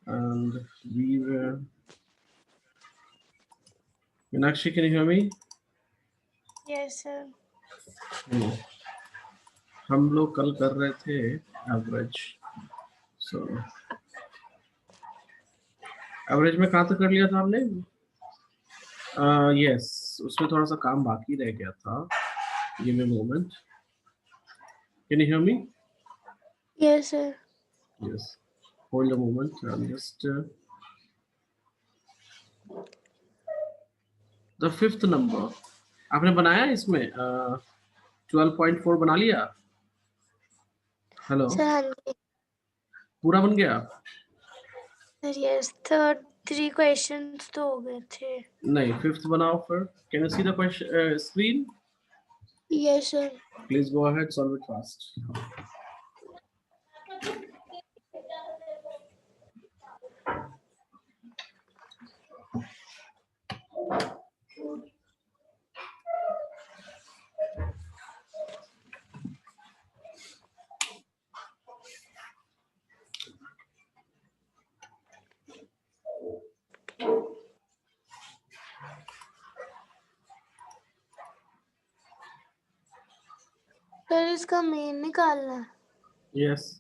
and we were. Meenakshi, can you hear me? Yes, sir. हम लोग कल कर रहे थे एवरेज, सो एवरेज में कहाँ तक कर लिया था हमने? यस, उसमें थोड़ा सा काम बाकी रह गया था. Give me moment. Can you hear me? Yes, sir. Yes, hold a moment. I am just the fifth number आपने बनाया इसमें 12.4 बना लिया. हेलो, Sir, हाँ जी. पूरा बन गया? Sir, yes. Third 3 questions तो हो गए थे. नहीं, फिफ्थ बनाओ फिर. Can you see the question screen? Yes, sir. Please go ahead, solve it fast. Sir, इसका मेन निकालना है. Yes.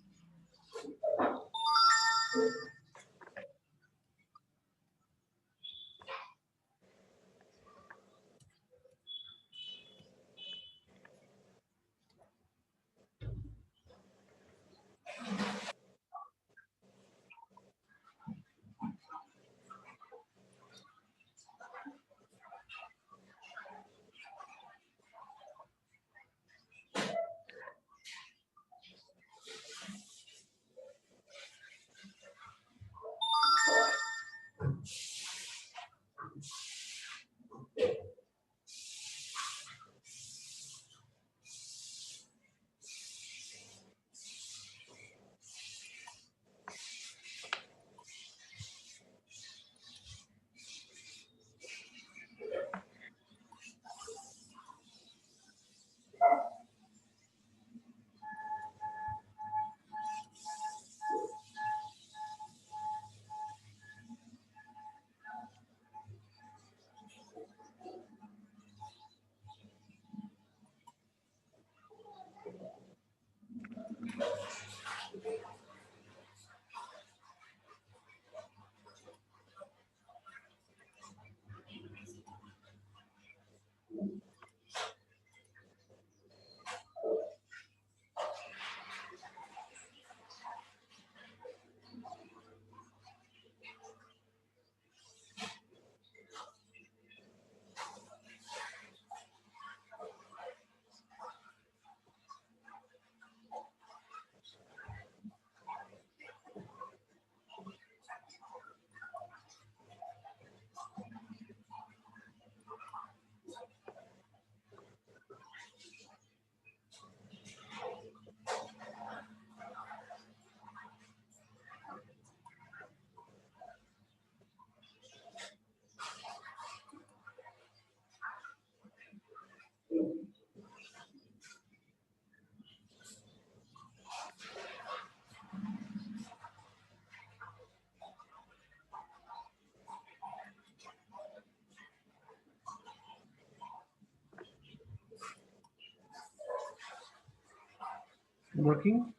Working?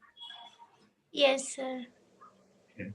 Yes, sir. Okay.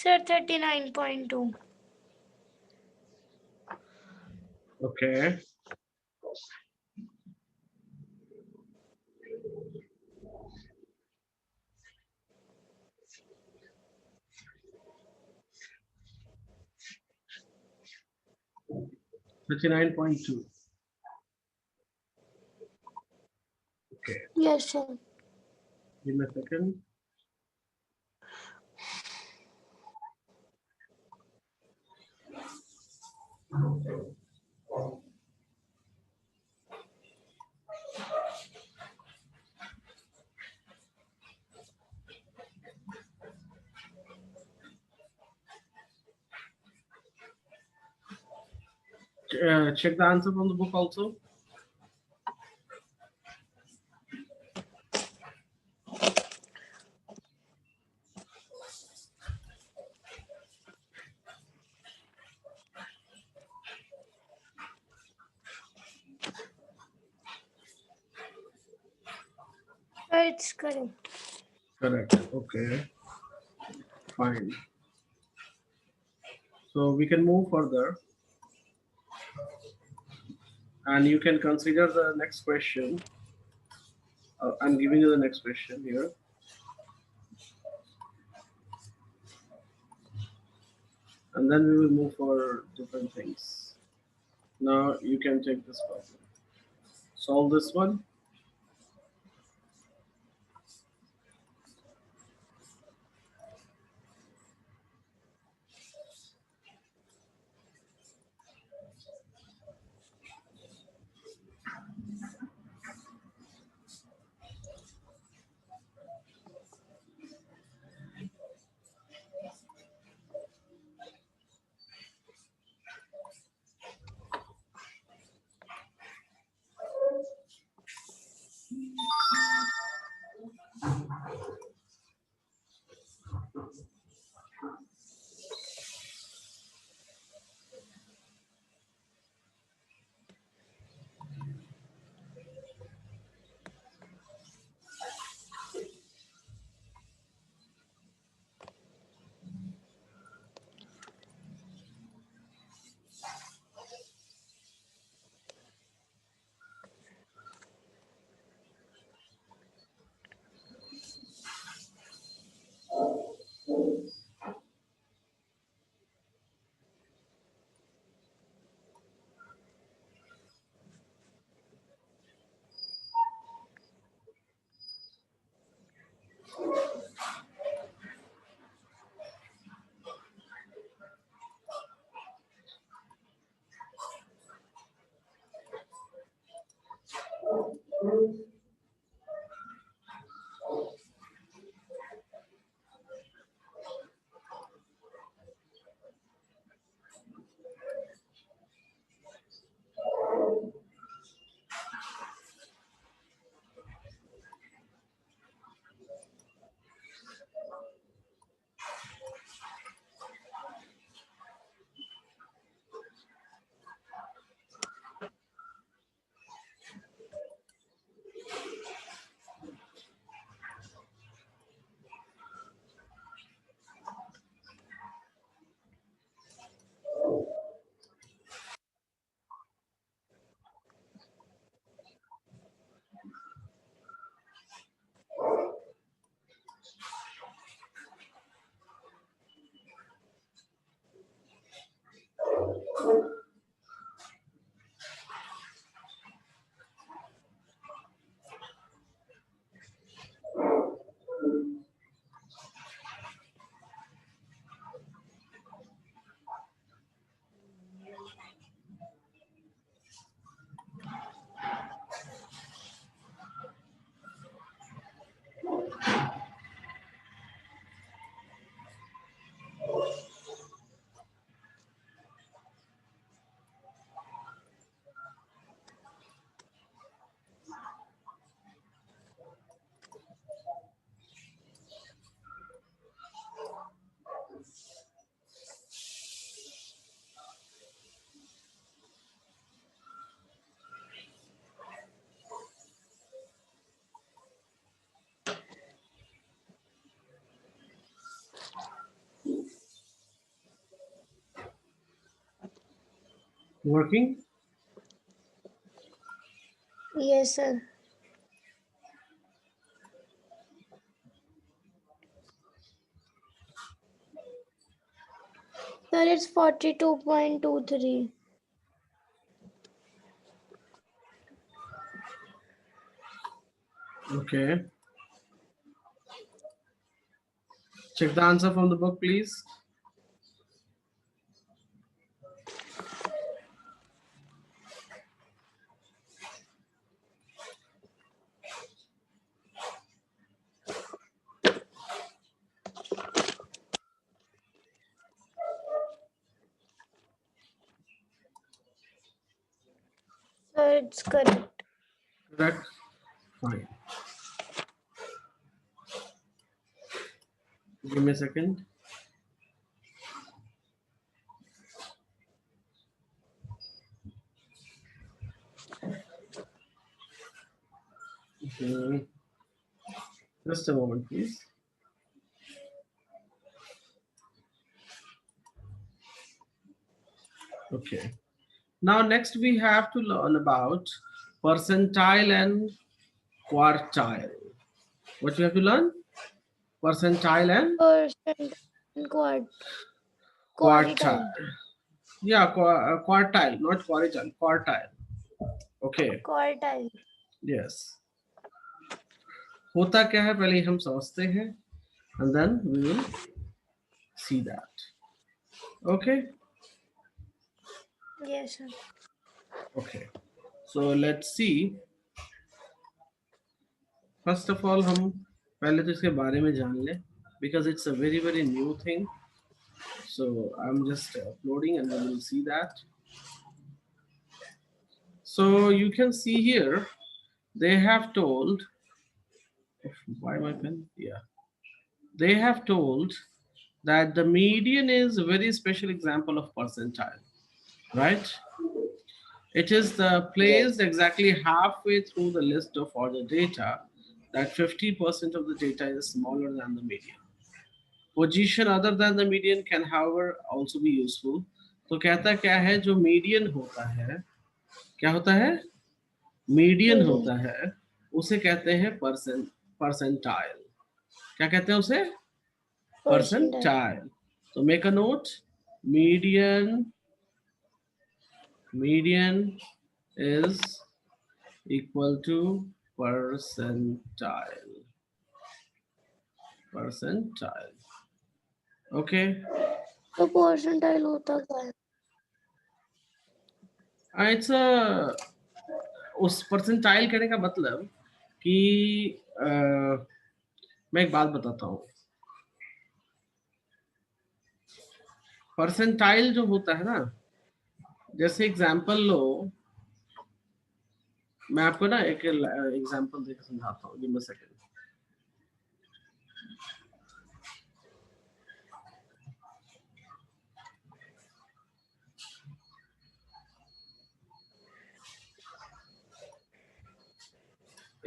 Sir, 39.2. Okay. $39.2. Okay, Yes, sir. give me a second. Check the answer from the book also. It's correct. Correct. Okay, fine. So we can move further, and you can consider the next question. I'm giving you the next question here. And then we will move for different things. Now you can take this problem. Solve this one. Working? Yes, sir. Sir, it's 42.23. Okay. Check the answer from the book, please. So it's correct. Correct. Fine. Give me a second. Mhm. Just a moment, please. Okay. Now next we have to learn about percentile and quartile. What you have to learn? Percentile and Percent and quartile. quartile. Yeah, quartile, not quartile. Quartile. Okay. Quartile. Yes. होता क्या है पहले हम समझते हैं and then we will see that. Okay. Yes, sir. Okay. So let's see. First of all हम पहले तो इसके बारे में जान लें because it's a very new thing. So I'm just uploading and then we'll see that. So you can see here they have told, why my pen? Yeah. They have told that the median is a very special example of percentile, right? It is the placed exactly halfway through the list of order data that 50% of the data is smaller than the median. Position other than the median can however also be useful. तो कहता क्या है जो median होता है, क्या होता है? Median होता है, उसे कहते हैं percentile. क्या कहते हैं उसे? Percentile. So make a note. Median is equal to percentile. Okay. तो percentile होता क्या है? It's a उस परसेंटाइल कहने का मतलब कि मैं एक बात बताता हूँ. परसेंटाइल जो होता है ना, जैसे एग्जांपल लो, मैं आपको ना एक एग्जांपल देकर समझाता हूँ. Give me a second.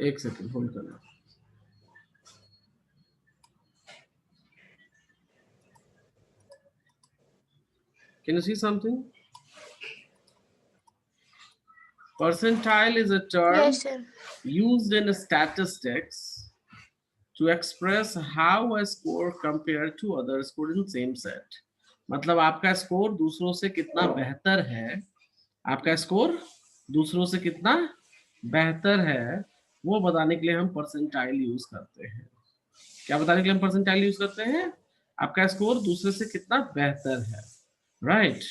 एक सेकंड होल्ड करना. Can you see something? Percentile is a term Yes, sir. used in statistics to express how a score compared to other score in same set. मतलब आपका score दूसरों से कितना बेहतर है, आपका स्कोर दूसरों से कितना बेहतर है, वो बताने के लिए हम परसेंटाइल यूज करते हैं. क्या बताने के लिए हम परसेंटाइल यूज करते हैं? आपका स्कोर दूसरे से कितना बेहतर है, राइट?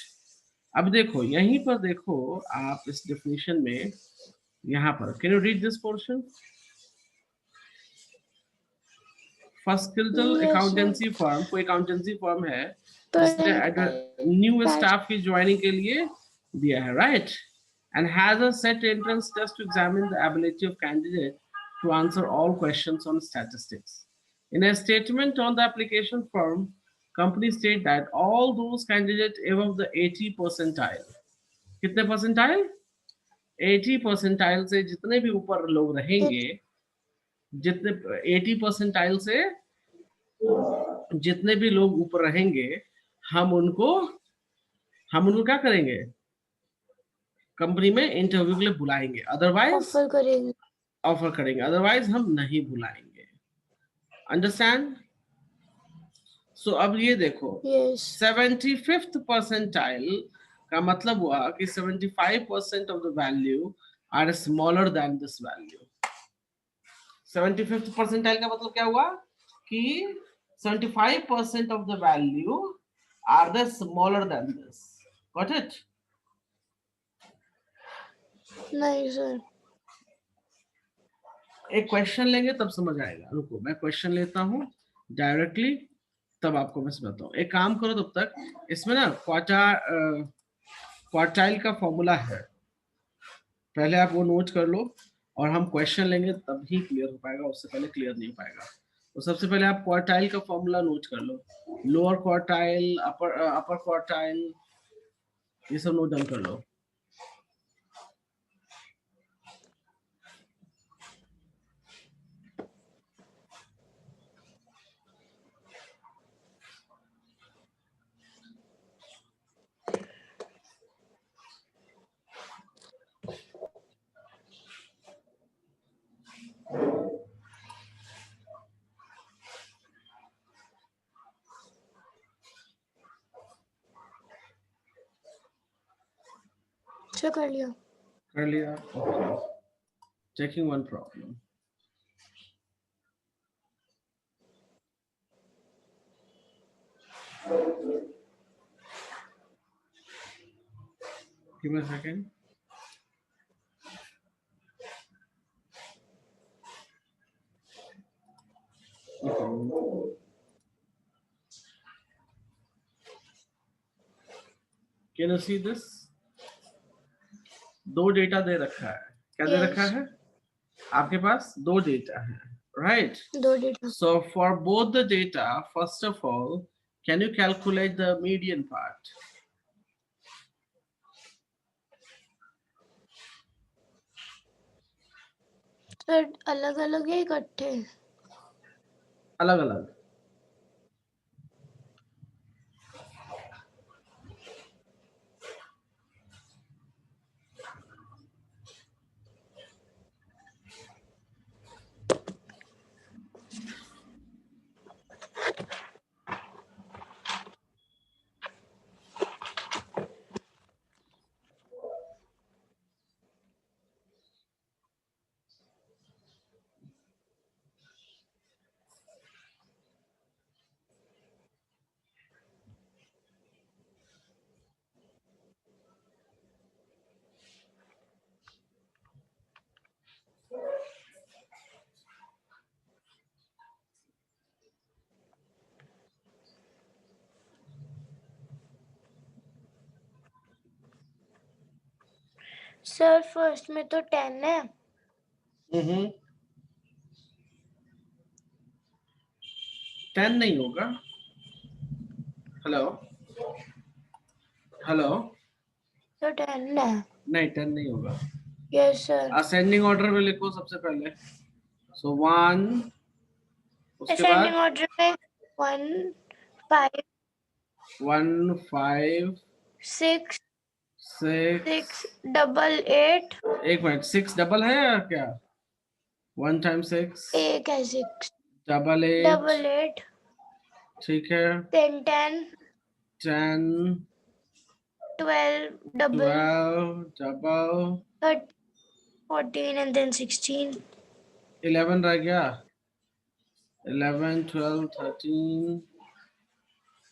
अब देखो यहीं पर देखो आप इस डेफिनेशन में यहाँ पर, can you read this portion? First skeletal accountancy firm, कोई अकाउंटेंसी फर्म है जिसने न्यू स्टाफ की ज्वाइनिंग के लिए दिया है, right? And has a set entrance test to examine the ability of candidate to answer all questions on statistics. In a statement on the application form, company state that all those candidates above the 80 percentile, कितने percentile? 80 percentile से जितने भी ऊपर लोग रहेंगे, जितने 80 percentile से जितने भी लोग ऊपर रहेंगे, हम उनको क्या करेंगे? कंपनी में इंटरव्यू के लिए बुलाएंगे, अदरवाइज ऑफर करेंगे, अदरवाइज हम नहीं बुलाएंगे. अंडरस्टैंड? सो अब ये देखो, 75th परसेंटाइल का मतलब हुआ कि 75% of the value are smaller than this value. 75th percentile का मतलब क्या हुआ कि 75% of the value are the smaller than this. Got it? नहीं सर। एक क्वेश्चन लेंगे तब समझ आएगा। रुको मैं क्वेश्चन लेता हूँ डायरेक्टली, तब आपको मैं समझाता हूँ। एक काम करो तब तक, इसमें ना क्वार्टाइल का फॉर्मूला है, पहले आप वो नोट कर लो, और हम क्वेश्चन लेंगे तब ही क्लियर हो पाएगा, उससे पहले क्लियर नहीं हो पाएगा। तो सबसे पहले आप क्वार्टाइल का फॉर्मूला नोट कर लो, लोअर क्वार्टाइल, अपर क्वार्टाइल, ये सब नोट डाउन कर लो। अच्छा कर लिया। कर लिया? Checking one problem. Give me a second. Okay. Can you see this? दो डेटा दे रखा है, क्या दे रखा Yes. है आपके पास? दो डेटा है, राइट? दो data. So for both the data, first of all, can you calculate the median part? Sir अलग अलग है इकट्ठे? अलग अलग। सर फर्स्ट में तो 10 है। 10 नहीं होगा। हेलो हेलो, तो 10 है। नहीं 10 नहीं होगा। Yes sir. असेंडिंग ऑर्डर में लिखो सबसे पहले। सो 1, उसके असेंडिंग बाद ऑर्डर में 1 5 1 5 6 6 6 8 8 एक मिनट, 6 डबल है या क्या? 1 टाइम्स 6 एक है 6 डबल 8, 8 ठीक है। 10 10 10 12 double 12 डबल 13 14 and then 16। 11 रह गया। 11 12 13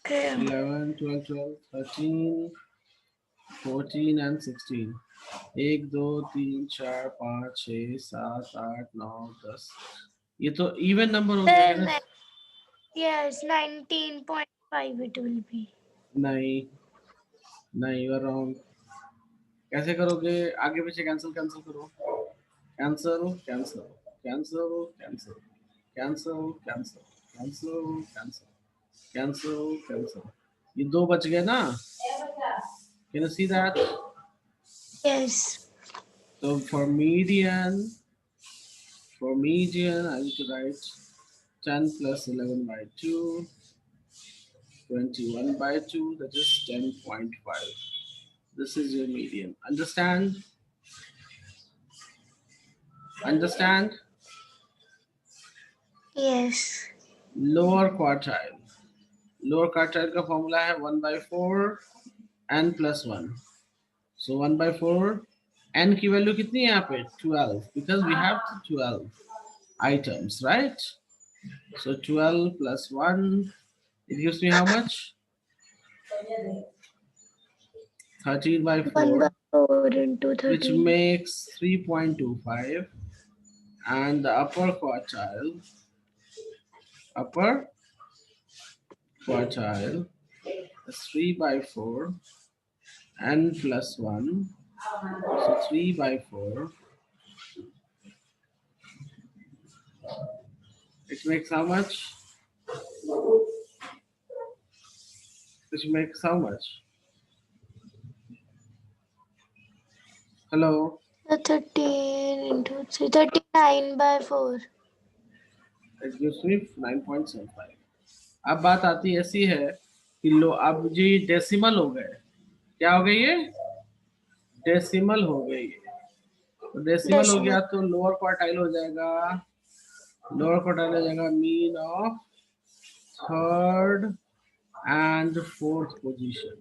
Okay. 11 12 12 13 14 and 16। 1 2 3 4 5 6 7 8 9 10। ये तो इवन नंबर हो गया ना? Yes, 19.5 it will be। नहीं नहीं, यू आर रॉन्ग। कैसे करोगे? आगे पीछे कैंसिल कैंसिल करो, cancel cancel cancel cancel cancel cancel cancel cancel cancel cancel, ये दो बच गए ना? Can you see that? Yes। So for median I need to write 10 plus 11 by 2, 21 by 2, that is 10.5. This is your median. Understand? Understand? Yes। Lower quartile. Lower quartile का formula है 1 by 4 n plus 1. So 1 by 4, n की value कितनी है यहाँ पे? 12, because we have 12. items, right? So 12 plus 1, it gives me how much? 13 by 1 by 4, 4 into which 13. makes 3.25. And the upper quartile is 3 by 4, n plus 1. So 3 by 4, it makes how much? Which makes how much? Hello? So 13 into 3, 39 by 4. It gives me 9.75. अब बात आती ऐसी है कि लो अब जी decimal हो गए. क्या हो गई ये? डेसिमल हो गई. तो डेसिमल हो Decimal. गया तो लोअर क्वार्टाइल हो जाएगा. लोअर क्वार्टाइल हो जाएगा mean of third and fourth position.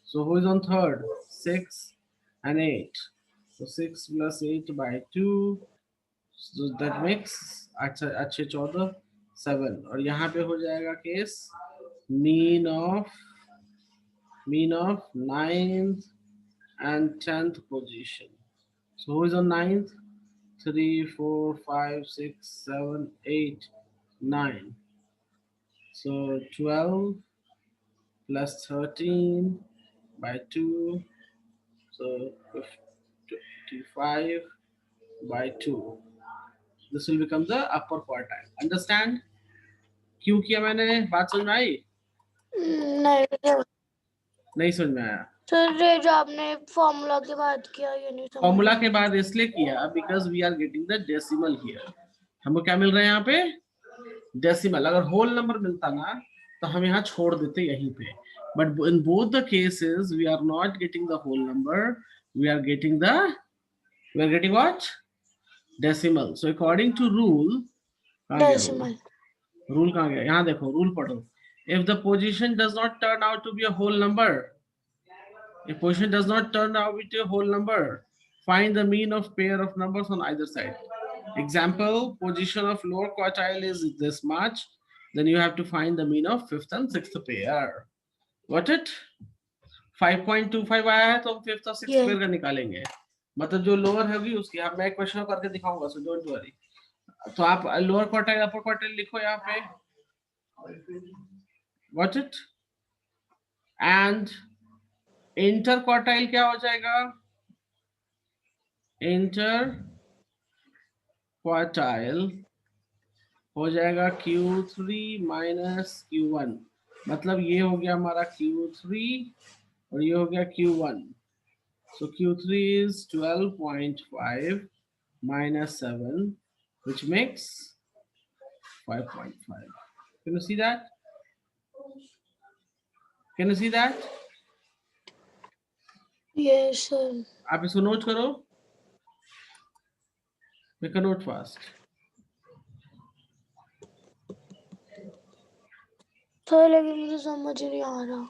So who is on third? 6 and 8. So 6 plus 8 by 2. So that makes अच्छा अच्छे 14 7. और यहाँ पे हो जाएगा case mean of ninth and 10th position. So who is on ninth? 3, 4, 5, 6, 7, 8, 9. So 12 plus 13 by 2, so 25 by 2. This will become the upper quartile. Understand? क्यों किया मैंने? बात समझ में आई? नहीं नहीं समझ में आया? सर ये जो आपने फॉर्मूला के बाद किया ये नहीं समझ फॉर्मूला आया। के बाद इसलिए किया because we are getting the decimal here. हमको क्या मिल रहा है यहाँ पे? डेसिमल. अगर होल नंबर मिलता ना तो हम यहाँ छोड़ देते यहीं पे. But in both the cases we are not getting the whole number. We are getting what? Decimal. So according to rule, कहाँ गया rule? डेसिमल Rule कहाँ गया? यहाँ देखो rule पढ़ो. If the position does not turn out to be a whole number, if position does not turn out to be a whole number, find the mean of pair of numbers on either side. Example, position of lower quartile is this much, then you have to find the mean of fifth and sixth pair. Got it? 5.25 आया है तो हम fifth और six pair का निकालेंगे. मतलब जो lower होगी उसकी. अब मैं क्वेश्चन करके दिखाऊंगा, सो डोंट वरी. तो आप लोअर क्वार्टाइल अपर क्वार्टाइल लिखो यहाँ पे. Got it? And inter quartile क्या हो जाएगा? इंटर क्वार्टाइल हो जाएगा Q3 माइनस Q1. मतलब ये हो गया हमारा Q3 और ये हो गया Q1. So Q3 is 12.5 minus 7, which makes 5.5. Can you see that? Can you see that? Yes sir. आप इसको नोट करो. Make a note fast. Sir लेकिन मुझे समझ नहीं आ रहा.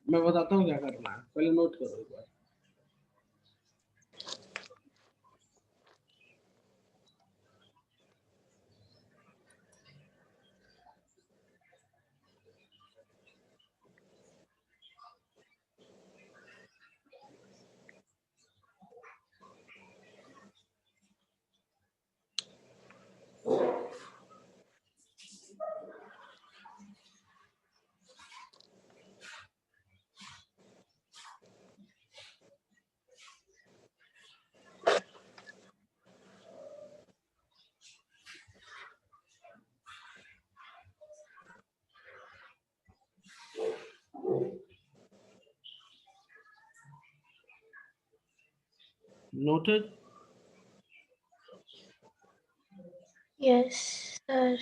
मैं बताता हूँ क्या करना है. पहले नोट करो एक बार. Noted? Yes sir.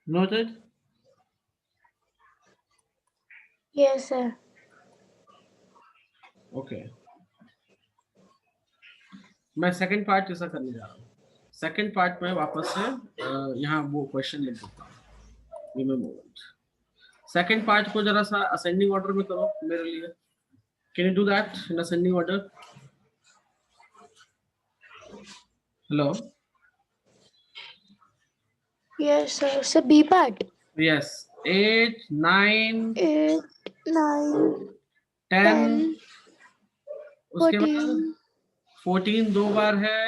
Noted? Yes, sir. Okay. मैं सेकंड पार्ट कैसा करने जा रहा हूँ. सेकंड पार्ट में वापस से यहाँ वो क्वेश्चन लिख देता हूँ. Give me a moment. Second part को जरा सा असेंडिंग ऑर्डर में करो मेरे लिए. Can you do that in ascending order? Hello? Yes, sir. So B part. Yes. 8, 9, 8, 9, 10. 10, उसके बाद 14, 14 दो बार है.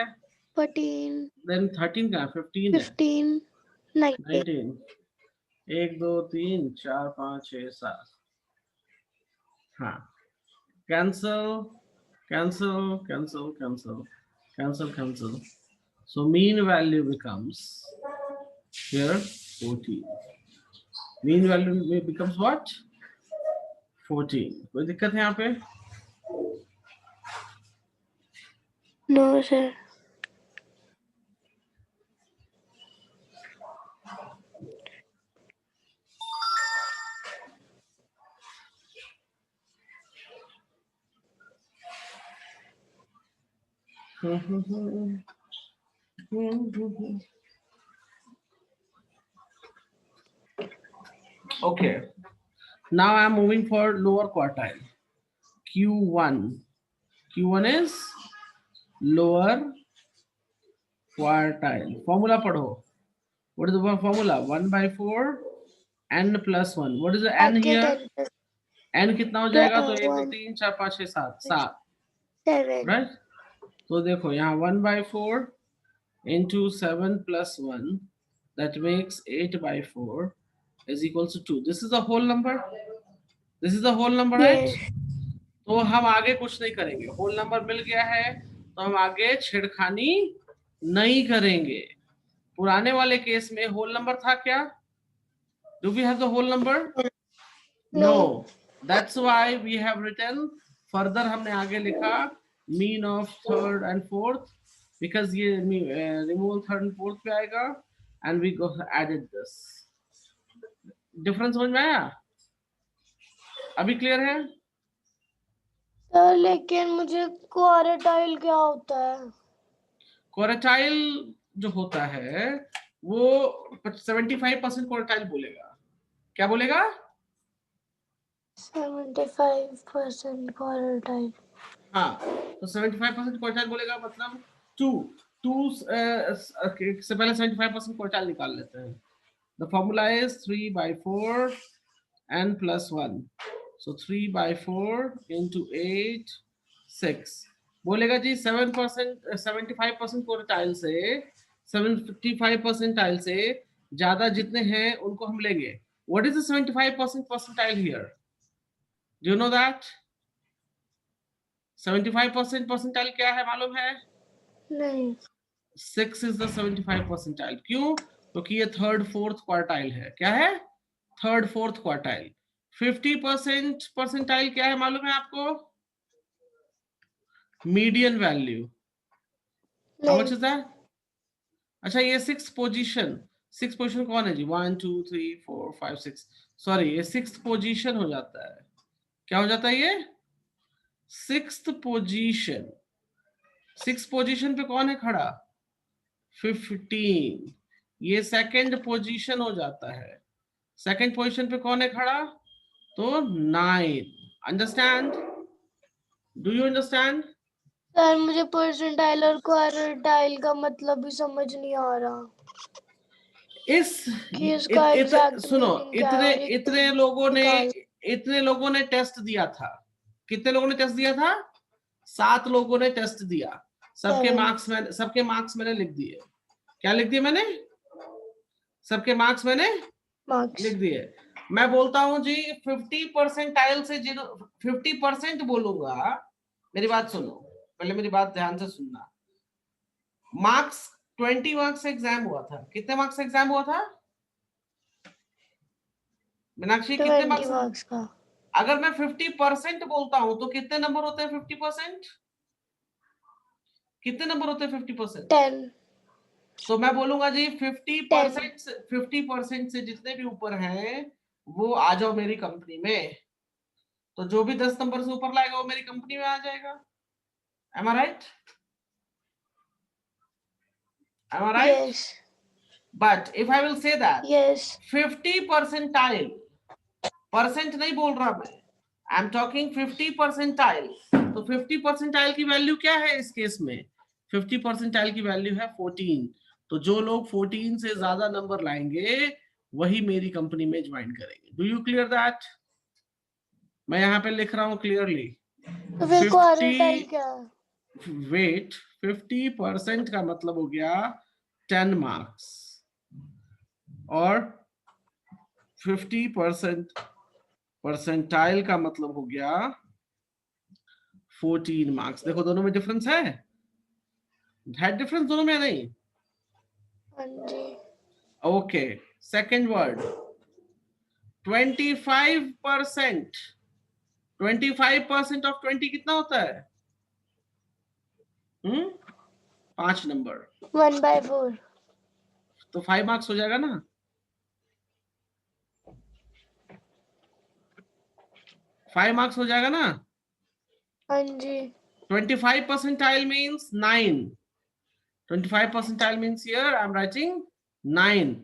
14, Then 13 का 15 है. 15, 19. 19. 1 2 3 4 5 6 7. हाँ. Cancel, cancel, cancel, cancel, cancel, cancel. So mean value becomes here 14. Mean value becomes what? 14. कोई दिक्कत है यहाँ पे? No, sir. Okay. Now I'm moving for lower quartile. Q1. Q1 is lower quartile. Formula padho. What is the formula? 1 by 4 n plus 1. What is the n Okay, here? 10, n कितना हो जाएगा? तो 1 2 1, 3 4 5 6 7 7. 7. Right. तो देखो यहाँ 1 by 4 into 7 plus 1 that makes 8 by 4 is equals to 2. This is the whole number. This is the whole number, right? Yes. तो हम आगे कुछ नहीं करेंगे. होल नंबर मिल गया है तो हम आगे छेड़खानी नहीं करेंगे. पुराने वाले केस में होल नंबर था क्या? Do we have the whole number? No. That's why we have written further. हमने आगे लिखा mean of third and fourth because ये remove third and fourth पे आएगा and we go added this. Difference समझ में आया? अभी क्लियर है? सर लेकिन मुझे क्वार्टाइल क्या होता है? क्वार्टाइल जो होता है वो 75% क्वार्टाइल बोलेगा. क्या बोलेगा? 75% क्वार्टाइल. हाँ, तो 75% क्वार्टाइल बोलेगा मतलब 2 से पहले 75% क्वार्टाइल निकाल लेते हैं. The formula is 3 by 4 n plus 1. So 3 by 4 into 8 6. बोलेगा जी 7% 75% क्वार्टाइल से 75% टाइल से ज्यादा जितने हैं उनको हम लेंगे. What is the 75% percentile here? Do you know that? 75% percentile क्या है मालूम है? नहीं. 6 is the 75 percentile. क्यों? क्योंकि ये थर्ड फोर्थ क्वार्टाइल है. क्या है? Third fourth quartile. 50% परसेंटाइल क्या है मालूम है आपको? Median value. How much is that? अच्छा ये सिक्स पोजीशन कौन है जी? 1 2 3 4 5 6. सॉरी ये सिक्स पोजीशन हो जाता है. क्या हो जाता है ये? Sixth position. सिक्स पोजीशन पे कौन है खड़ा? 15. ये सेकंड पोजीशन हो जाता है. सेकंड पोजीशन पे कौन है खड़ा? तो 9. Understand? Do you understand? Sir मुझे परसेंटाइल और क्वार्टाइल का मतलब भी समझ नहीं आ रहा. कि इसका एग्जैक्ट सुनो, मीनिंग क्या है और इतने लोगों ने टेस्ट दिया था. कितने लोगों ने टेस्ट दिया था? 7 लोगों ने टेस्ट दिया. सबके मार्क्स मैंने लिख दिए. क्या लिख दिए मैंने? सबके मार्क्स मैंने लिख दिए. मैं बोलता हूं जी 50% टाइल से 50% बोलूंगा. मेरी बात सुनो, पहले मेरी बात ध्यान से सुनना. मार्क्स 20 मार्क्स से एग्जाम हुआ था. कितने मार्क्स से एग्जाम हुआ था मीनाक्षी? कितने मार्क्स का? अगर मैं 50% बोलता हूं तो कितने नंबर होते हैं? 50% कितने नंबर होते हैं? 50% 10. तो मैं बोलूंगा जी 50% से जितने भी ऊपर हैं वो आ जाओ मेरी कंपनी में। तो जो भी 10 नंबर से ऊपर लाएगा वो मेरी कंपनी में आ जाएगा। Am I right? Am I right? Yes. But if I will say that Yes. 50 percentile, percent नहीं बोल रहा मैं, आई एम टॉकिंग 50 परसेंटाइल। तो 50 परसेंटाइल की वैल्यू क्या है इस केस में? 50 परसेंटाइल की वैल्यू है 14। तो जो लोग 14 से ज्यादा नंबर लाएंगे वही मेरी कंपनी में ज्वाइन करेंगे। Do you clear that? मैं यहाँ पे लिख रहा हूँ क्लियरली। तो फिर क्वार्टाइल 50 क्या है? वेट 50% का मतलब हो गया 10 मार्क्स और 50% परसेंटाइल का मतलब हो गया 14 मार्क्स। देखो दोनों में डिफरेंस है डिफरेंस दोनों में नहीं? हाँ जी। Okay, second word 25%। 25% ऑफ 20 कितना होता है? 5 नंबर। 1/4। तो 5 मार्क्स हो जाएगा ना? 5 मार्क्स हो जाएगा ना? हाँ जी। 25 percentile means 9। 25 percentile means here I am writing 9।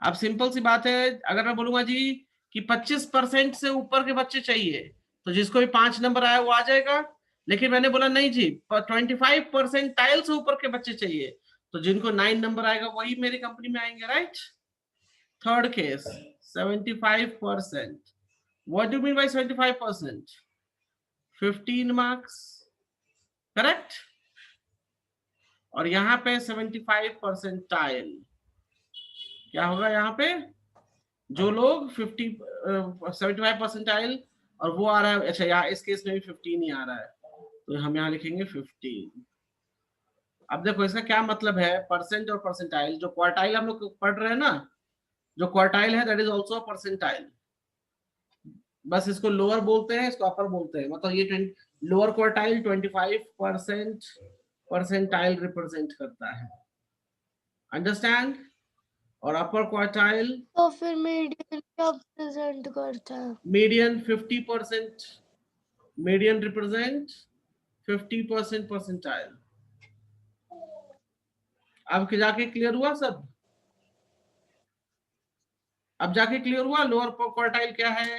अब सिंपल सी बात है, अगर मैं बोलूंगा जी कि 25% से ऊपर के बच्चे चाहिए तो जिसको भी 5 नंबर आया वो आ जाएगा। लेकिन मैंने बोला नहीं जी 25 परसेंटाइल से ऊपर के बच्चे चाहिए तो जिनको 9 नंबर आएगा वही मेरी कंपनी में आएंगे। Right? Third case 75%। What do you mean by 75%? 15 marks, correct? और यहाँ पे 75 परसेंटाइल क्या होगा? यहाँ पे जो लोग 75 परसेंटाइल और वो आ रहा है, अच्छा यहाँ इस केस में भी 15 ही आ रहा है तो हम यहाँ लिखेंगे 15। अब देखो इसका क्या मतलब है, परसेंट और परसेंटाइल। जो क्वार्टाइल हम लोग पढ़ रहे हैं ना, जो क्वार्टाइल है दैट इज ऑल्सो परसेंटाइल। बस इसको लोअर बोलते हैं, इसको अपर बोलते हैं। मतलब ये लोअर क्वार्टाइल 25% परसेंटाइल रिप्रेजेंट करता है, अंडरस्टैंड? और अपर क्वार्टाइल तो फिर मीडियन क्या प्रेजेंट करता है? मीडियन 50%। Median represent 50% percentile. अब जाके क्लियर हुआ सब? अब जाके क्लियर हुआ लोअर क्वार्टाइल क्या है?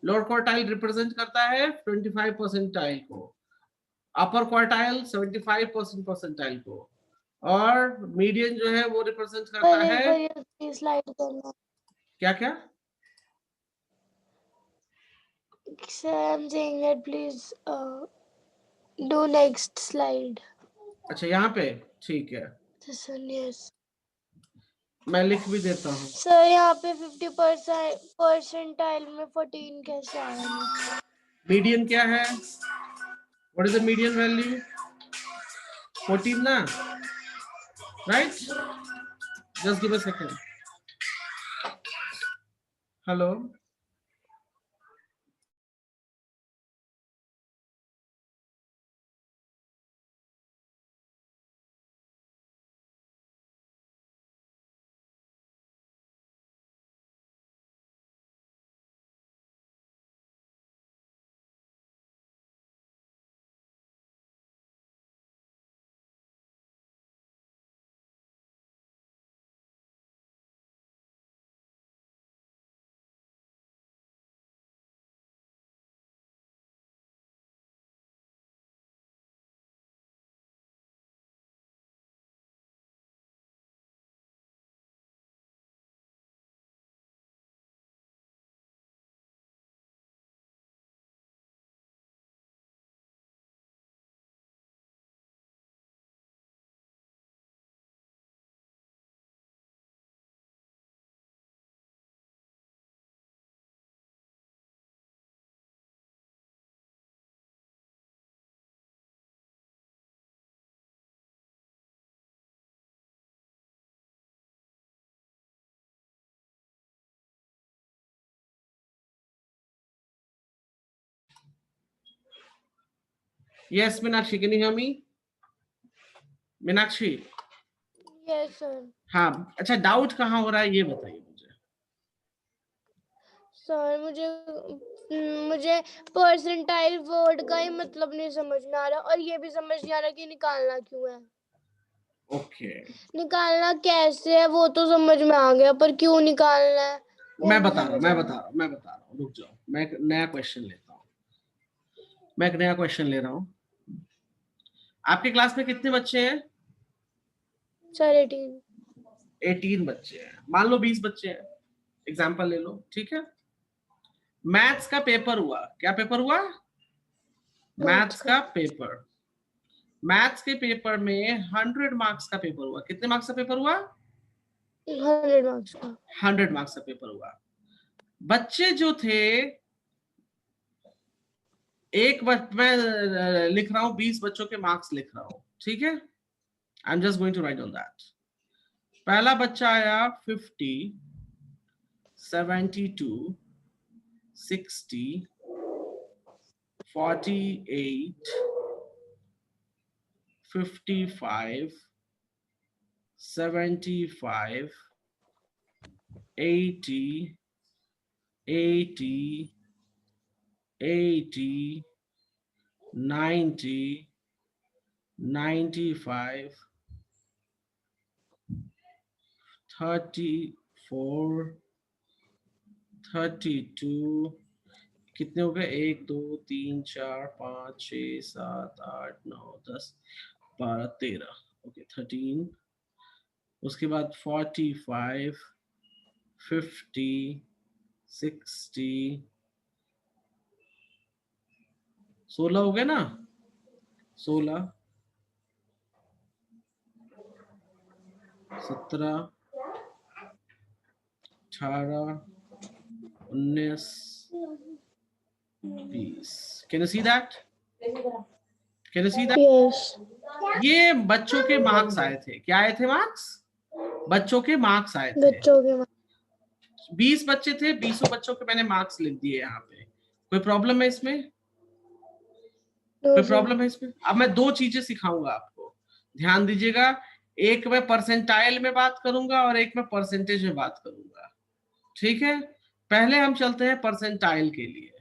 लोअर क्वार्टाइल रिप्रेजेंट करता है 25 परसेंटाइल को, अपर क्वार्टाइल 75% परसेंटाइल को, और मीडियन जो है वो रिप्रेजेंट पर करता एक है बार ये स्लाइड करना। क्या क्या? Sir, I'm saying that please do next slide. अच्छा यहाँ पे ठीक है, This one, yes. मैं लिख भी देता हूँ। सर यहाँ पे 50% परसेंटाइल में 14 कैसे आया? मीडियन क्या है? What is the median value? 14 ना? Right? Just give a second. Hello, yes Meenakshi, can you hear me? Meenakshi, yes sir. हाँ अच्छा, डाउट कहाँ हो रहा है ये बताइए मुझे। सर मुझे परसेंटाइल वर्ड का ही मतलब नहीं समझ में आ रहा, और ये भी समझ नहीं आ रहा कि निकालना क्यों है। ओके निकालना कैसे है वो तो समझ में आ गया, पर क्यों निकालना है वो मैं नहीं बता रहा हूँ, समझ मैं आया। बता रहा हूँ, मैं बता रहा हूँ, रुक जाओ, मैं एक नया क्वेश्चन लेता हूँ, मैं एक नया क्वेश्चन ले रहा हूँ। आपके क्लास में कितने बच्चे हैं? सर 18। 18 बच्चे हैं, मान लो 20 बच्चे हैं, एग्जाम्पल ले लो, ठीक है। मैथ्स का पेपर हुआ, क्या पेपर हुआ? मैथ्स मैथ्स का का पेपर। मैथ्स के पेपर में 100 मार्क्स का पेपर हुआ। कितने मार्क्स का पेपर हुआ? 100 मार्क्स का। 100 मार्क्स का पेपर हुआ। बच्चे जो थे, मैं लिख रहा हूं 20 बच्चों के मार्क्स लिख रहा हूं, ठीक है। I am just going to write on that. पहला बच्चा आया 50, 72, 60, 48, 55, 75, 80, 80, 80, 90, 95, 34, 32, कितने हो गए? 1 2 3 4 5 6 7 8 9 10 12 13, ओके 13। उसके बाद 45, 50, 60, 16 हो गए ना? 16, 17, 18, 19, 20। Can you see that? Can you see that? Yes. ये बच्चों के मार्क्स आए थे। क्या आए थे मार्क्स? बच्चों के मार्क्स आए थे। बच्चों के 20 बच्चे थे, 20 बच्चों के मैंने मार्क्स लिख दिए यहाँ पे। कोई प्रॉब्लम है इसमें? कोई प्रॉब्लम है इसमें? अब मैं दो चीजें सिखाऊंगा आपको, ध्यान दीजिएगा। एक मैं परसेंटाइल में बात करूंगा और एक मैं परसेंटेज में बात करूंगा, ठीक है। पहले हम चलते हैं परसेंटाइल के लिए।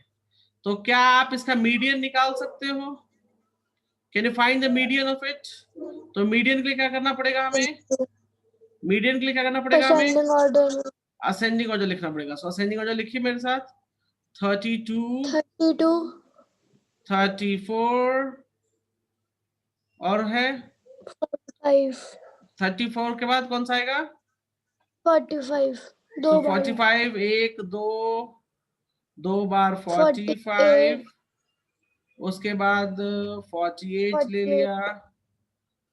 तो क्या आप इसका मीडियन निकाल सकते हो? Can you find the median of it? तो मीडियन के लिए क्या करना पड़ेगा हमें? मीडियन के लिए क्या करना पड़ेगा हमें? असेंडिंग ऑर्डर में असेंडिंग ऑर्डर लिखना पड़ेगा। सो असेंडिंग ऑर्डर लिखिए मेरे साथ। 32, 32, 34 और है 5, 34 के बाद कौन सा आएगा? 45 तो दो बार 45, एक दो, दो बार 48, 45, उसके बाद 48 ले 48, लिया,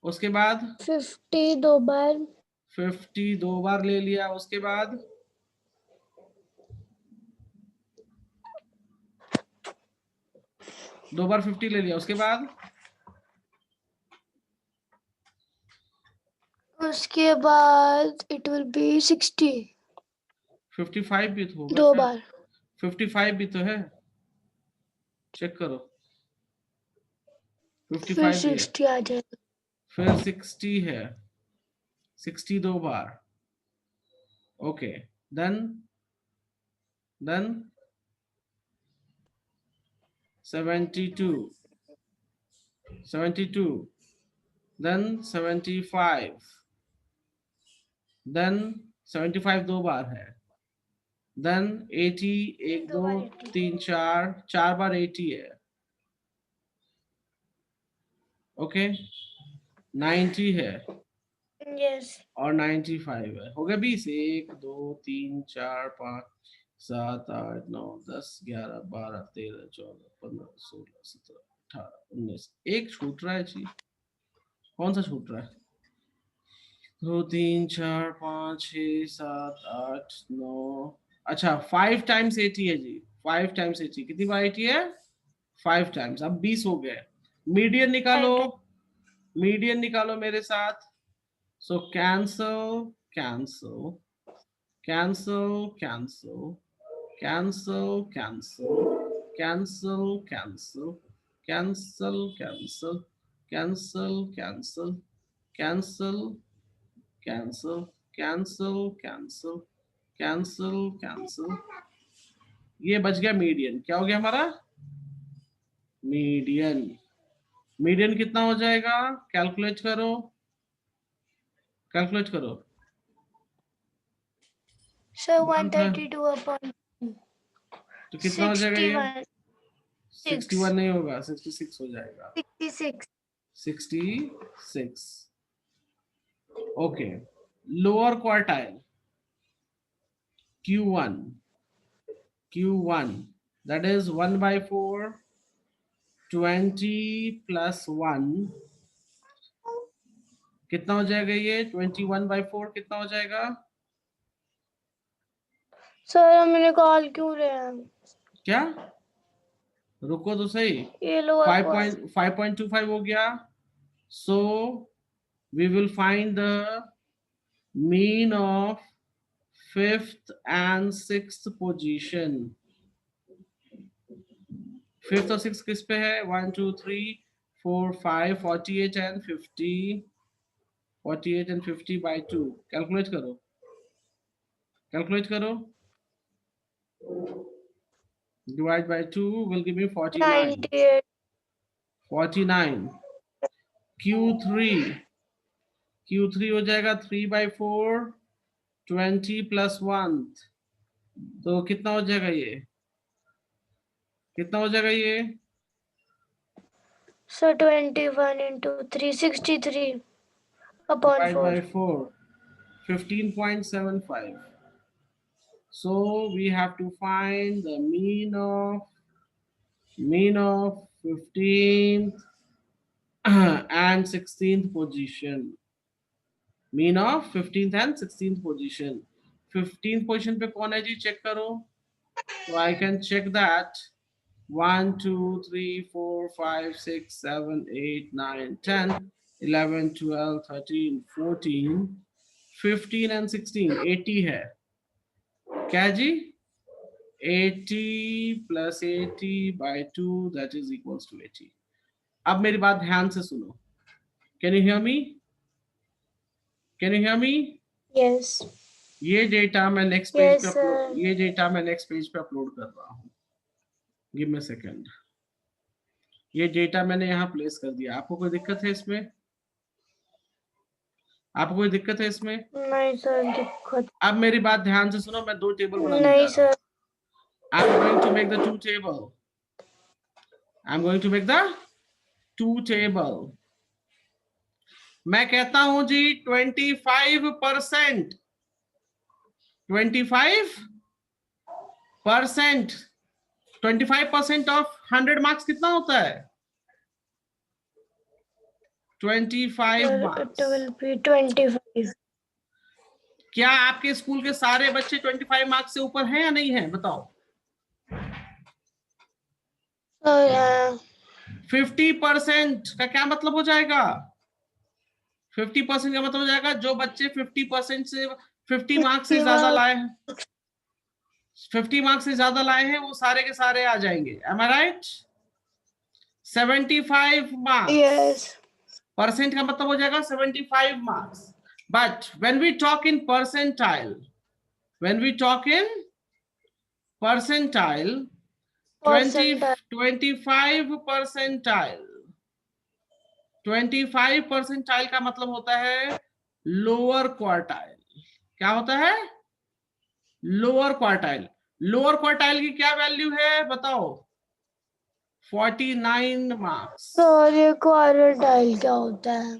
उसके बाद 50 दो बार, 50 दो बार ले लिया, उसके बाद दो बार 50 ले लिया, उसके बाद उसके बाद इट विल बी 60 55 भी तो होगा दो शायद। बार, 55 भी तो है, चेक करो। फिर 55 भी है, 60 आ जाएगा। फिर 60 है, 60 दो बार, ओके। देन 72, 72, देन 75, देन 75 दो बार है, देन 80, एक दो दो बार 80, तीन चार, चार बार 80 है, ओके। 90 है यस। और 95 है, हो गया 20। 1 2 3 4 5 7 8 9 10 11 12 13 14 15 16 17 18 19, एक छूट रहा है जी। कौन सा छूट रहा है? 2 3 4 5 6 7 8 9, अच्छा 5 टाइम्स 80 है जी। 5 टाइम्स 80 कितनी बार 80 है? 5 टाइम्स। अब 20 हो गए। मीडियन निकालो, 5 मीडियन निकालो मेरे साथ। So cancel, cancel, cancel, cancel, cancel, cancel, cancel, cancel, cancel, cancel, cancel, cancel, cancel, cancel cancel cancel cancel cancel, ये बच गया मीडियन। क्या हो गया हमारा? मीडियन। मीडियन कितना हो जाएगा? कैलकुलेट करो, कैलकुलेट करो। सर 132 अपॉन तो कितना हो जाएगा ये? 61 61 नहीं होगा, 66 हो जाएगा। 66 66। Okay, lower quartile Q1, Q1 that is 1 by 4, 20 plus 1 कितना हो जाएगा ये? 21 by 4 कितना हो जाएगा? सर हम निकाल क्यों रहे हैं? क्या? रुको तो सही। ये लोअर 5.25 हो गया। So we will find the mean of 5th and 6th position. 5th और 6th किस पे है? 1 2 3 4 5 48 and 50, 48 and 50 by 2। कैलकुलेट करो, कैलकुलेट करो। Divide by 2 will give me 49। 98 49। Q3, Q3 हो जाएगा 3 by 4, 20 plus 1। तो कितना हो जाएगा ये? कितना हो जाएगा ये? Sir 21 into 3 63 upon Divide 4 by 4, 15.75। So we have to find the mean of 15th and 16th position. Mean of 15th and 16th position। 15th position पे कौन है जी? चेक करो। So I can check that 1 2 3 4 5 6 7 8 9 10 11 12 13 14 15 and 16 80 है। क्या जी? 80 plus 80 by 2 that is equals to 80। अब मेरी बात ध्यान से सुनो। Can you hear me? Can you hear me? yes ये डेटा मैं नेक्स्ट पेज yes पे sir अपलोड, ये डेटा मैं नेक्स्ट पेज पे अपलोड कर रहा हूँ। Give me second. ये डेटा मैंने यहाँ प्लेस कर दिया। आपको कोई दिक्कत है इसमें? आपको कोई दिक्कत है इसमें? नहीं सर दिक्कत अब मेरी बात ध्यान से सुनो, मैं 2 टेबल बनाने जा नहीं रहा हूँ। Sir I'm going to make the 2 table। I'm going to make the 2 table। मैं कहता हूं जी 25%, 25%, 25% ऑफ 100 मार्क्स कितना होता है? 25 sir it marks. will be 25 क्या आपके स्कूल के सारे बच्चे 25 मार्क्स से ऊपर हैं या नहीं है? बताओ। सर 50% का क्या मतलब हो जाएगा? 50% का मतलब हो जाएगा जो बच्चे 50% से 50 मार्क्स से ज्यादा लाए हैं, 50 मार्क्स से ज्यादा लाए हैं, वो सारे के सारे आ जाएंगे। Am I right? 75 marks. yes percent का मतलब हो जाएगा 75 marks. But when we talk in percentile, when we talk in percentile, 25 percentile, 25 percentile का मतलब होता है लोअर क्वार्टाइल। क्या होता है? Lower quartile. लोअर क्वार्टाइल की क्या वैल्यू है बताओ? 49 मार्क्स। सर ये क्वार्टाइल क्या होता है?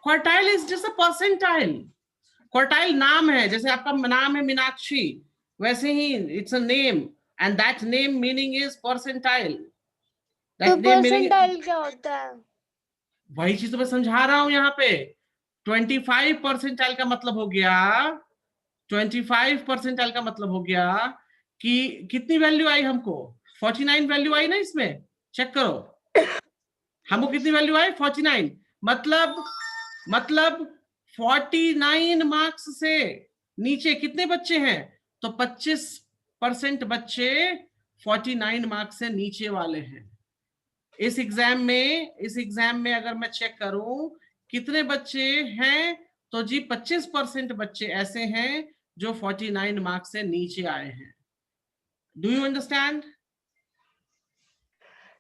Quartile is just a percentile. Quartile नाम है, जैसे आपका नाम है मीनाक्षी, वैसे ही it's a name and that name meaning is percentile. तो दैट नेम मीनिंग, परसेंटाइल क्या होता है? वही चीज तो मैं समझा रहा हूं यहाँ पे। 25 परसेंटाइल का मतलब हो गया, 25 परसेंटाइल का मतलब हो गया कि कितनी वैल्यू आई हमको? 49 वैल्यू आई ना इसमें, चेक करो। हमको कितनी वैल्यू आई? 49। मतलब 49 मार्क्स से नीचे कितने बच्चे हैं? तो 25% बच्चे 49 मार्क्स से नीचे वाले हैं। इस एग्जाम में अगर मैं चेक करूं कितने बच्चे हैं, तो जी 25% बच्चे ऐसे हैं जो 49 मार्क्स से नीचे आए हैं। Do you understand?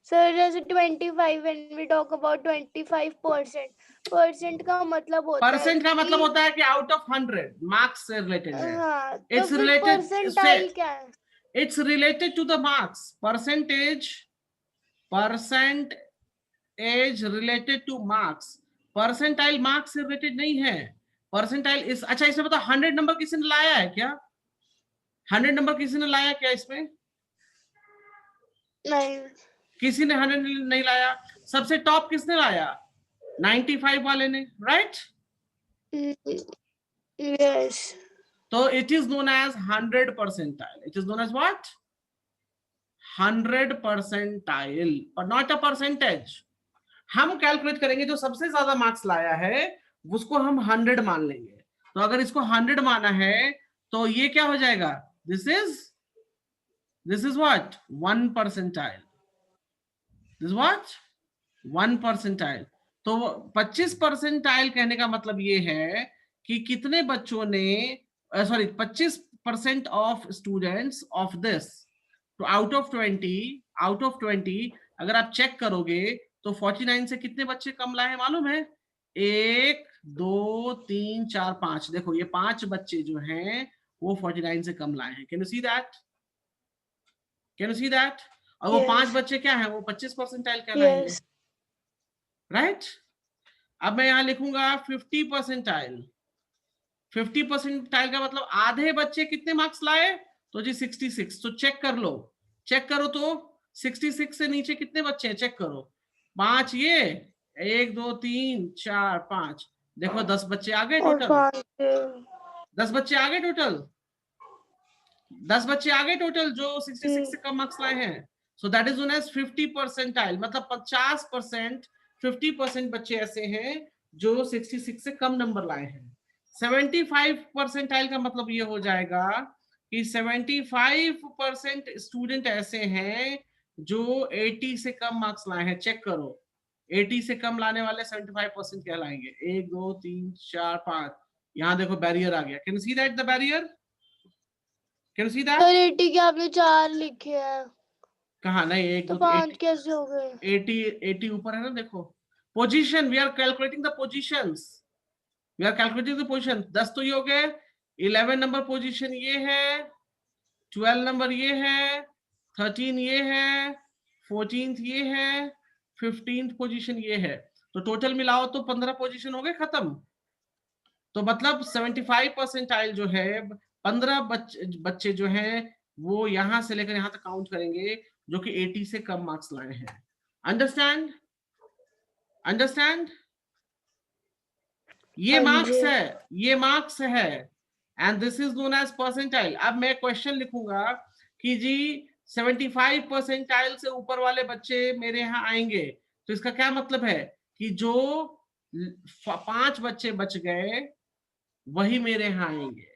सर जैसे 25 when we talk about 25%, percent का मतलब होता है परसेंट का मतलब कि होता है कि आउट ऑफ 100 मार्क्स से रिलेटेड है। हाँ, तो इट्स फिर रिलेटेड परसेंटाइल क्या है? It's related to the marks. Percentage related to marks. Percentile marks से रिलेटेड नहीं है। परसेंटाइल इस अच्छा इसमें बताओ 100 नंबर किसी ने लाया है क्या? 100 नंबर किसी ने लाया क्या इसमें? नहीं। किसी ने 100 नहीं लाया। सबसे टॉप किसने लाया? 95 वाले ने, राइट? यस। तो it is known as 100 percentile. It is known as what? 100 percentile, और नॉट अ परसेंटेज। हम कैलकुलेट करेंगे जो सबसे ज्यादा मार्क्स लाया है उसको हम 100 मान लेंगे। तो अगर इसको 100 माना है तो ये क्या हो जाएगा? This is what? 1 percentile. This what? 1 percentile. तो 25 परसेंटाइल कहने का मतलब ये है कि कितने बच्चों ने, sorry, 25% of students of this. तो आउट ऑफ 20 अगर आप चेक करोगे तो 49 से कितने बच्चे कम लाए हैं मालूम है? 1 2 3 4 5। देखो ये 5 बच्चे जो हैं वो 49 से कम लाए हैं। Can you see that? Can you see that? और वो 5 यस। बच्चे क्या हैं? वो 25 परसेंटाइल कहलाएंगे, यस। राइट? अब मैं यहां लिखूंगा 50 परसेंटाइल। 50 परसेंटाइल का मतलब आधे बच्चे कितने मार्क्स लाए? तो जी 66। तो चेक कर लो, चेक करो तो 66 से नीचे कितने बच्चे हैं चेक करो। 5 ये, 1 2 3 4 5। देखो 10 बच्चे आ गए और टोटल। 5 10 बच्चे आ गए टोटल। 10 बच्चे आ गए टोटल जो 66 से कम मार्क्स लाए हैं। So that is known as 50 percentile. मतलब 50%, 50% बच्चे ऐसे हैं जो 66 से कम नंबर लाए हैं। 75 परसेंटाइल का मतलब ये हो जाएगा कि 75% स्टूडेंट ऐसे हैं जो 80 से कम मार्क्स लाए हैं। चेक करो, 80 से कम लाने वाले 75% कहलाएंगे। 1 2 3 4 5। यहां देखो बैरियर आ गया। Can you see that the barrier? Can you see that? Sir 80 के आपने 4 लिखे हैं कहा नहीं? 1 तो 2 5 कैसे हो गए? 80 80 ऊपर है ना, देखो। Position, we are calculating the positions. We are calculating the position. 10 तो ये हो गए। 11 नंबर पोजीशन ये है, 12 नंबर ये है, 13 ये है, 14th ये है, 15th पोजीशन ये है। तो टोटल मिलाओ तो 15 पोजीशन हो गए खत्म। तो मतलब 75 परसेंटाइल जो है, 15 बच्चे जो हैं वो यहां से लेकर यहां तक काउंट करेंगे जो कि 80 से कम मार्क्स लाए हैं। अंडरस्टैंड? अंडरस्टैंड? ये हाँ मार्क्स जी। है, ये मार्क्स है, and this is known as percentile. अब मैं क्वेश्चन लिखूंगा कि जी 75 परसेंटाइल से ऊपर वाले बच्चे मेरे यहाँ आएंगे। तो इसका क्या मतलब है कि जो 5 बच्चे बच गए वही मेरे यहाँ आएंगे,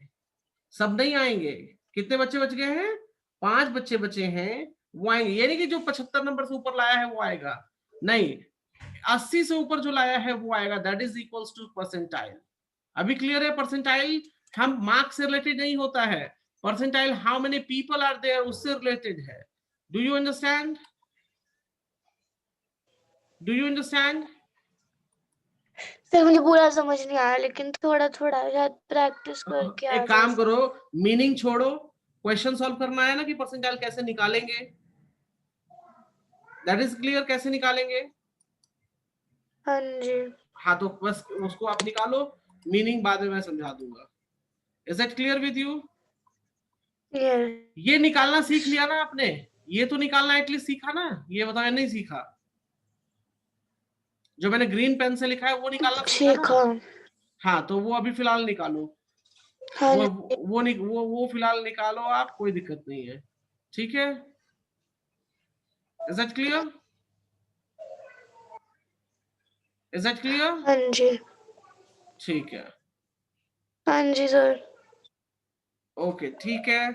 सब नहीं आएंगे। कितने बच्चे बच गए हैं? 5 बच्चे बचे हैं, वो आएंगे। ये नहीं कि जो 75 नंबर से ऊपर लाया है वो आएगा, नहीं, 80 से ऊपर जो लाया है वो आएगा। That is equals to percentile. अभी क्लियर है? परसेंटाइल हम मार्क्स से रिलेटेड नहीं होता है। Percentile how many people are there उससे रिलेटेड है। Do you understand? Do you understand? Sir मुझे पूरा समझ नहीं आया लेकिन थोड़ा थोड़ा शायद प्रैक्टिस करके आ एक जाए काम करो, मीनिंग छोड़ो, क्वेश्चन सॉल्व करना है ना कि परसेंटाइल कैसे निकालेंगे। दैट इज क्लियर, कैसे निकालेंगे? हाँ जी। हाँ तो बस उसको आप निकालो, मीनिंग बाद में मैं समझा दूंगा। Is that clear with you? Yes. ये निकालना सीख लिया ना आपने? ये तो निकालना एटलीस्ट सीखा ना? ये बताया नहीं सीखा? जो मैंने ग्रीन पेन से लिखा है वो निकालना सीखा ना? सीखा। हाँ तो वो अभी फिलहाल निकालो। हाँ वो जी। वो फिलहाल निकालो आप, कोई दिक्कत नहीं है। ठीक है? Is that clear? Is that clear? हाँ जी। ठीक है, हाँ जी सर। ओके, ठीक है।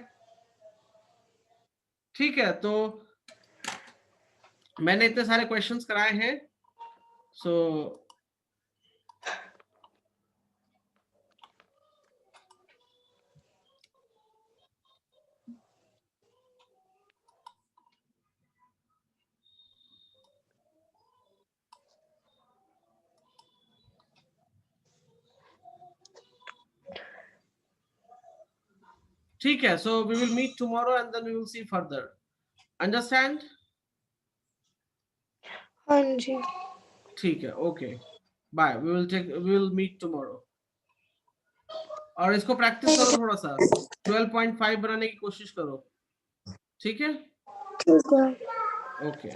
ठीक है, तो मैंने इतने सारे क्वेश्चंस कराए हैं। सो ठीक है, so we will meet tomorrow and then we will see further. Understand? हाँ जी। ठीक है, okay. Bye. We will meet tomorrow. और इसको प्रैक्टिस करो थोड़ा सा, 12.5 बनाने की कोशिश करो, ठीक है? ठीक है। ओके।